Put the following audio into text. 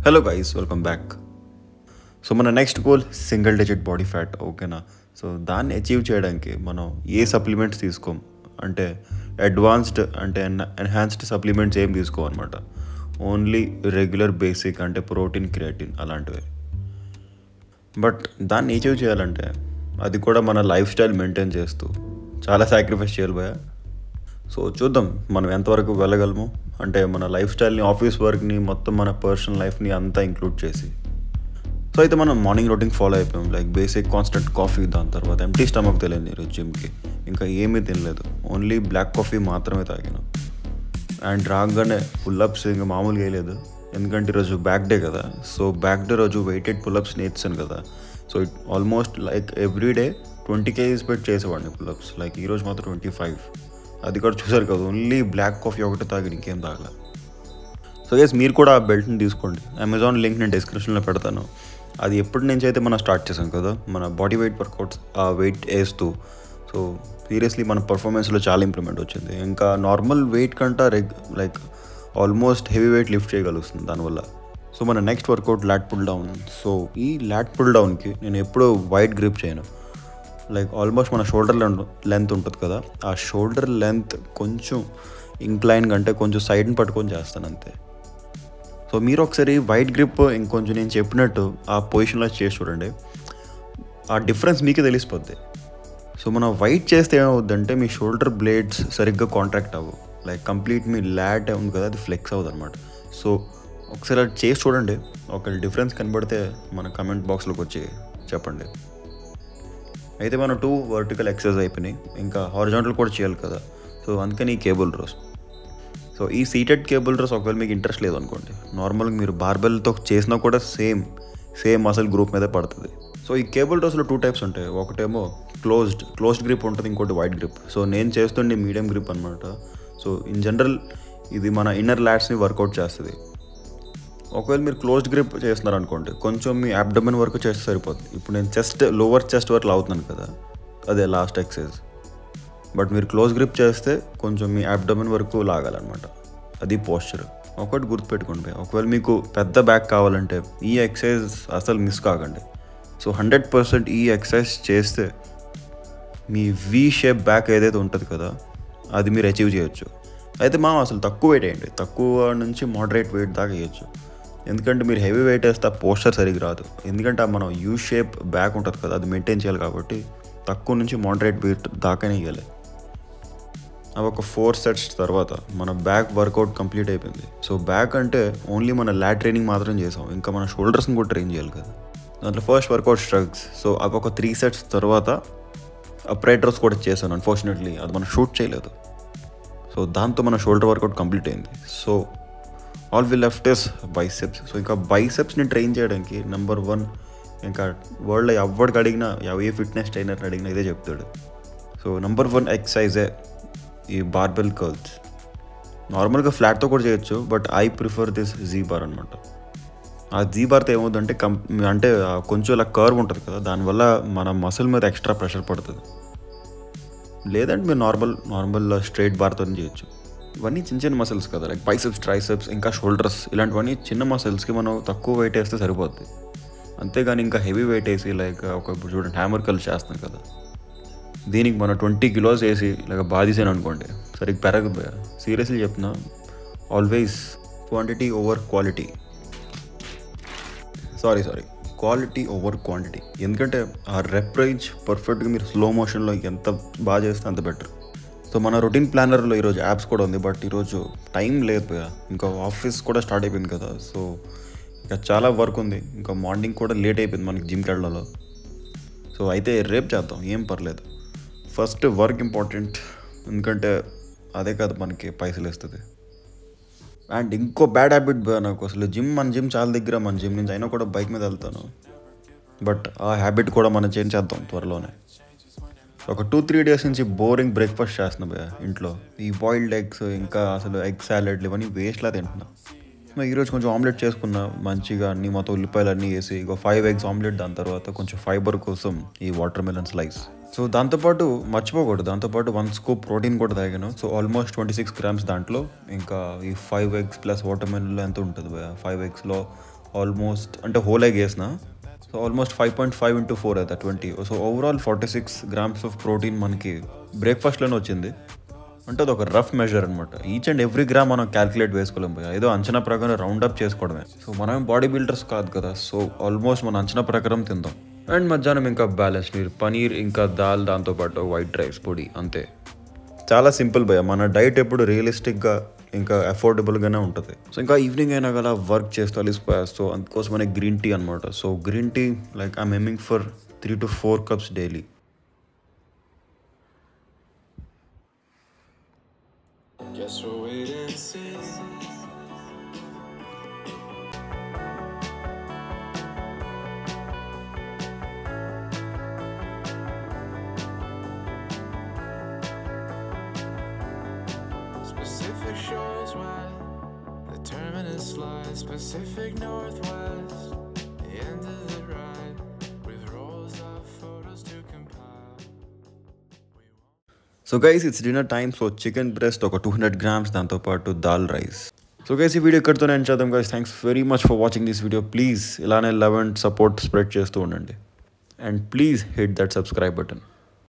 Hello guys, welcome back. So మన next goal single digit body fat, ఓకేనా? So దాన్ని achieve చేయడానికి మనం ఏ సప్లిమెంట్స్ తీసుకోం, అంటే అడ్వాన్స్డ్ అంటే ఎన్హాన్స్డ్ సప్లిమెంట్స్ ఏం తీసుకోమన్నమాట. ఓన్లీ రెగ్యులర్ బేసిక్ అంటే ప్రోటీన్, క్రియాటిన్ అలాంటివి. బట్ దాన్ని అచీవ్ చేయాలంటే అది కూడా మన లైఫ్ స్టైల్ మెయింటైన్ చేస్తూ చాలా సాక్రిఫైస్ చేయాలి భయ. సో చూద్దాం మనం ఎంతవరకు వెళ్ళగలము, అంటే మన లైఫ్ స్టైల్ని, ఆఫీస్ వర్క్ని, మొత్తం మన పర్సనల్ లైఫ్ని అంతా ఇంక్లూడ్ చేసి. సో అయితే మనం మార్నింగ్ రొటీన్ ఫాలో అయిపోయాం, లైక్ బేసిక్ కాన్స్టెంట్ కాఫీ, దాని తర్వాత ఎంటీ స్టమక్ తెలియదు ఈరోజు జిమ్కి, ఇంకా ఏమీ తినలేదు, ఓన్లీ బ్లాక్ కాఫీ మాత్రమే తాగినాం. అండ్ రాగానే పుల్లప్స్ ఇంకా మామూలుగా వేయలేదు, ఎందుకంటే ఈరోజు బ్యాక్ డే కదా. సో బ్యాక్ డే రోజు వెయిటెడ్ పుల్లప్స్ నేర్చాను కదా. So it almost like every day 20 kgs పెట్టి చేసేవాడిని పుల్లప్స్, లైక్ ఈరోజు మాత్రం 25. అది కూడా చూసారు కదా, ఓన్లీ బ్లాక్ కాఫీ ఒకటి తాగి ఇంకేం తాగల. సో గైస్ మీరు కూడా ఆ బెల్ట్ని తీసుకోండి, అమెజాన్ లింక్ నేను డిస్క్రిప్షన్లో పెడతాను. అది ఎప్పటి నుంచి అయితే మనం స్టార్ట్ చేసాం కదా మన బాడీ వెయిట్ వర్కౌట్స్, ఆ వెయిట్ వేస్తూ, సో సీరియస్లీ మన పర్ఫార్మెన్స్లో చాలా ఇంప్రూవ్మెంట్ వచ్చింది. ఇంకా నార్మల్ వెయిట్ కంటా like almost heavy weight lift చేయగలుగుతుంది దానివల్ల. సో మన next workout lat pull down. So ఈ లాట్ పుల్ డౌన్కి నేను ఎప్పుడూ వైడ్ గ్రిప్ చేయను, లైక్ ఆల్మోస్ట్ మన షోల్డర్ లెంత్ ఉంటుంది కదా, ఆ షోల్డర్ లెంత్ కొంచెం ఇంక్లైన్ కంటే కొంచెం సైడ్ని పట్టుకొని చేస్తాను అంతే. సో మీరు ఒకసారి వైడ్ గ్రిప్ ఇంకొంచెం నేను చెప్పినట్టు ఆ పొజిషన్లో చేసి చూడండి, ఆ డిఫరెన్స్ మీకే తెలిసిపోద్ది. సో మనం వైట్ చేస్తే ఏమవుద్దంటే మీ షోల్డర్ బ్లేడ్స్ సరిగ్గా కాంట్రాక్ట్ అవ్వవు, లైక్ కంప్లీట్ మీ ల్యాట్ ఉంది కదా అది ఫ్లెక్స్ అవ్వదు అనమాట. సో ఒకసారి అది చేసి చూడండి, ఒక డిఫరెన్స్ కనబడితే మన కమెంట్ బాక్స్లోకి వచ్చి చెప్పండి. అయితే మనం 2 వర్టికల్ ఎక్సర్సైజ్ అయిపోయినాయి, ఇంకా హారిజాంటల్ కూడా చేయాలి కదా. సో అందుకని ఈ కేబుల్ రోస్. సో ఈ సీటెడ్ కేబుల్ రోస్ ఒకవేళ మీకు ఇంట్రెస్ట్ లేదు అనుకోండి, నార్మల్గా మీరు బార్బెల్తో చేసినా కూడా సేమ్ మసిల్ గ్రూప్ మీదే పడుతుంది. సో ఈ కేబుల్ రోస్లో 2 టైప్స్ ఉంటాయి, ఒకటేమో క్లోజ్డ్ గ్రిప్ ఉంటుంది, ఇంకోటి వైడ్ గ్రిప్. సో నేను చేస్తుండే మీడియం గ్రిప్ అనమాట. సో ఇన్ జనరల్ ఇది మన ఇన్నర్ ల్యాట్స్ని వర్కౌట్ చేస్తుంది. ఒకవేళ మీరు క్లోజ్డ్ గ్రిప్ చేస్తున్నారు అనుకోండి, కొంచెం మీ అబ్డోమెన్ వరకు చేస్తే సరిపోతుంది. ఇప్పుడు నేను లోవర్ చెస్ట్ వరకు లాగుతున్నాను కదా, అదే లాస్ట్ ఎక్సర్సైజ్. బట్ మీరు క్లోజ్ గ్రిప్ చేస్తే కొంచెం మీ అబ్డోమెన్ వరకు లాగాలన్నమాట, అది పోస్చర్. ఒకటి గుర్తుపెట్టుకోండి, ఒకవేళ మీకు పెద్ద బ్యాక్ కావాలంటే ఈ ఎక్సర్సైజ్ అసలు మిస్ కాకండి. సో 100% ఈ ఎక్సర్సైజ్ చేస్తే మీ వి షేప్ బ్యాక్ ఏదైతే ఉంటుంది కదా అది మీరు అచీవ్ చేయొచ్చు. అయితే అసలు తక్కువ వెయిట్ వేయండి, తక్కువ నుంచి మోడరేట్ వెయిట్ దాకా వేయచ్చు. ఎందుకంటే మీరు హెవీ వెయిట్ వేస్తే ఆ పోస్చర్ సరిగ్గా రాదు, ఎందుకంటే మనం యూ షేప్ బ్యాక్ ఉంటుంది కదా అది మెయింటైన్ చేయాలి. కాబట్టి తక్కువ నుంచి మోడరేట్ వెయిట్ దాకానే వేయాలి. అవి ఒక 4 sets తర్వాత మన బ్యాక్ వర్కౌట్ కంప్లీట్ అయిపోయింది. సో బ్యాక్ అంటే ఓన్లీ మన ల్యాట్ ట్రైనింగ్ మాత్రం చేసాం, ఇంకా మన షోల్డర్స్ని కూడా ట్రైన్ చేయాలి కదా. దాంట్లో ఫస్ట్ వర్కౌట్ స్ట్రగ్స్. సో అవి ఒక 3 sets తర్వాత అప్రైట్ రోస్ కూడా చేశాను. అన్ఫార్చునేట్లీ అది మనం షూట్ చేయలేదు. సో దాంతో మన షోల్డర్ వర్కౌట్ కంప్లీట్ అయింది. So all we left is biceps. So ఇంకా బైసెప్స్ని ట్రైన్ చేయడానికి నెంబర్ 1, ఇంకా వరల్డ్లో ఎవరికి అడిగినా, ఏ ఫిట్నెస్ ట్రైనర్ని అడిగినా ఇదే చెప్తాడు. సో నెంబర్ 1 ఎక్సర్సైజే ఈ బార్బెల్ కర్ల్స్. నార్మల్గా ఫ్లాట్తో కూడా చేయొచ్చు, but I prefer this Z bar అనమాట. ఆ జీ బార్తో ఏమవుతుందంటే అంటే కొంచెం ఇలా కర్వ్ ఉంటుంది కదా, దానివల్ల మన మసిల్ మీద ఎక్స్ట్రా ప్రెషర్ పడుతుంది. లేదంటే మీరు నార్మల్ స్ట్రైట్ బార్తో చేయొచ్చు. ఇవన్నీ చిన్న మసిల్స్ కదా, లైక్ బైసెప్స్, ట్రైసెప్స్, ఇంకా షోల్డర్స్, ఇలాంటివన్నీ చిన్న మసిల్స్కి మనం తక్కువ వెయిట్ వేస్తే సరిపోద్ది. అంతేగాని ఇంకా హెవీ వెయిట్ వేసి లైక్ ఇప్పుడు చూడండి హ్యామర్ కర్ల్ చేస్తాం కదా, దీనికి మనం 20 kilos వేసి ఇలాగ బాధేసాను అనుకోండి, సరిగ్గా పెరగదు. సీరియస్లీ చెప్తున్నా, always quantity over quality. Sorry quality over quantity. ఎందుకంటే ఆ రెప్ రేంజ్ పర్ఫెక్ట్గా మీరు స్లో మోషన్లో ఎంత బాగా చేస్తే అంత బెటర్. సో మన రొటీన్ ప్లానర్లో ఈరోజు యాప్స్ కూడా ఉంది, బట్ ఈరోజు టైం లేదు, ఇంకా ఆఫీస్ కూడా స్టార్ట్ అయిపోయింది కదా. సో ఇంకా చాలా వర్క్ ఉంది, ఇంకా మార్నింగ్ కూడా లేట్ అయిపోయింది మనకి జిమ్కి వెళ్ళడంలో. సో అయితే రేపు చేద్దాం, ఏం పర్లేదు. ఫస్ట్ వర్క్ ఇంపార్టెంట్, ఎందుకంటే అదే కాదు మనకి పైసలు ఇస్తుంది. అండ్ ఇంకో బ్యాడ్ హ్యాబిట్ నాకు అసలు మన జిమ్ చాలా దగ్గర, మన జిమ్ నుంచి అయినా కూడా బైక్ మీద వెళ్తాను. బట్ ఆ హ్యాబిట్ కూడా మనం చేంజ్ చేద్దాం త్వరలోనే. ఒక 2-3 days నుంచి బోరింగ్ బ్రేక్ఫాస్ట్ చేస్తున్నా భయ ఇంట్లో. ఈ బాయిల్డ్ ఎగ్స్, ఇంకా అసలు ఎగ్ సాలెడ్లు ఇవన్నీ వేస్ట్లా తింటున్నా. ఈరోజు కొంచెం ఆమ్లెట్ చేసుకున్నా మంచిగా, అన్నీ మొత్తం ఉల్లిపాయలు అన్నీ వేసి, ఇక 5 eggs ఆమ్లెట్, దాని తర్వాత కొంచెం ఫైబర్ కోసం ఈ వాటర్ మెలన్ స్లైస్. సో దాంతోపాటు మర్చిపోకూడదు, దాంతోపాటు 1 scoop ప్రోటీన్ కూడా తాగాను. సో ఆల్మోస్ట్ 26 grams దాంట్లో. ఇంకా ఈ 5 eggs ప్లస్ వాటర్ మెలన్లో ఎంత ఉంటుంది భయ, 5 eggsలో ఆల్మోస్ట్ అంటే హోల్ ఎగ్ వేసిన. సో ఆల్మోస్ట్ 5.5 ఇంటూ 4 అయితే 20. So overall 46 grams of protein మనకి బ్రేక్ఫాస్ట్లోనే వచ్చింది. అంటే అది ఒక రఫ్ మెజర్ అనమాట. ఈచ్ అండ్ ఎవ్రీ గ్రామ్ మనం క్యాల్కులేట్ వేసుకోలేం పోయా, ఏదో అంచనా ప్రకారం రౌండ్ అప్ చేసుకోవడమే. సో మనం బాడీ బిల్డర్స్ కాదు కదా, సో ఆల్మోస్ట్ మన అంచనా ప్రకారం తిందాం. అండ్ మధ్యాహ్నం ఇంకా బ్యాలెన్స్ మీల్, పనీర్ ఇంకా దాల్, దాంతోపాటు వైట్ రైస్ పొడి, అంతే. చాలా సింపుల్ భయ్య. మన డైట్ ఎప్పుడు రియలిస్టిక్గా ఇంకా అఫోర్డబుల్గానే ఉంటుంది. సో ఇంకా ఈవినింగ్ అయినా కదా వర్క్ చేస్తూ అలిసిపోయా. సో అందుకోసమనే గ్రీన్ టీ అనమాట. So green tea like I'm aiming for 3 to 4 cups daily. Guess we'll wait and see. Specific shores wide, the terminus lies Pacific Northwest, the end of the ride, with rolls of photos to compile. So guys, it's dinner time. So chicken breast ఒక 200 grams, దాంతోపాటు dal rice. So guys ఈ video ఇక్కడితోనే end చేద్దాం guys. Thanks very much for watching this video. Please ఇలానే love and support spread చేస్తూ ఉండండి. And please hit that subscribe button.